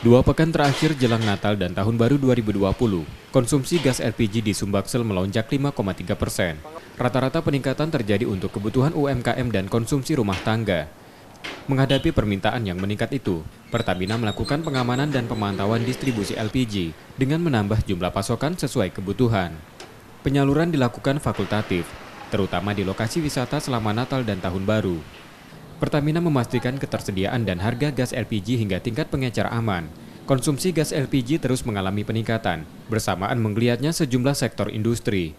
Dua pekan terakhir jelang Natal dan Tahun Baru 2020, konsumsi gas LPG di Sumbaksel melonjak 5,3%. Rata-rata peningkatan terjadi untuk kebutuhan UMKM dan konsumsi rumah tangga. Menghadapi permintaan yang meningkat itu, Pertamina melakukan pengamanan dan pemantauan distribusi LPG dengan menambah jumlah pasokan sesuai kebutuhan. Penyaluran dilakukan fakultatif, terutama di lokasi wisata selama Natal dan Tahun Baru. Pertamina memastikan ketersediaan dan harga gas LPG hingga tingkat pengecer aman. Konsumsi gas LPG terus mengalami peningkatan, bersamaan menggeliatnya sejumlah sektor industri.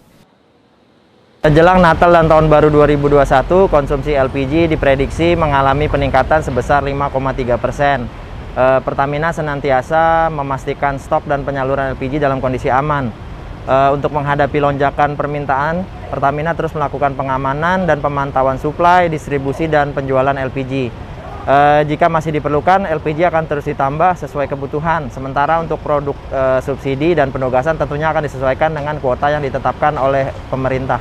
Jelang Natal dan Tahun Baru 2021, konsumsi LPG diprediksi mengalami peningkatan sebesar 5,3%. Pertamina senantiasa memastikan stok dan penyaluran LPG dalam kondisi aman. Untuk menghadapi lonjakan permintaan, Pertamina terus melakukan pengamanan dan pemantauan suplai, distribusi, dan penjualan LPG. Jika masih diperlukan, LPG akan terus ditambah sesuai kebutuhan. Sementara untuk produk subsidi dan penugasan tentunya akan disesuaikan dengan kuota yang ditetapkan oleh pemerintah.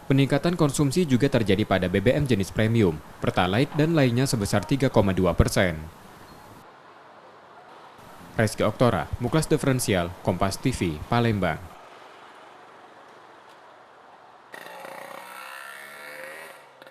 Peningkatan konsumsi juga terjadi pada BBM jenis premium, Pertalite, dan lainnya sebesar 3,2%. Reski Oktora, Muklas Diferensial, Kompas TV, Palembang.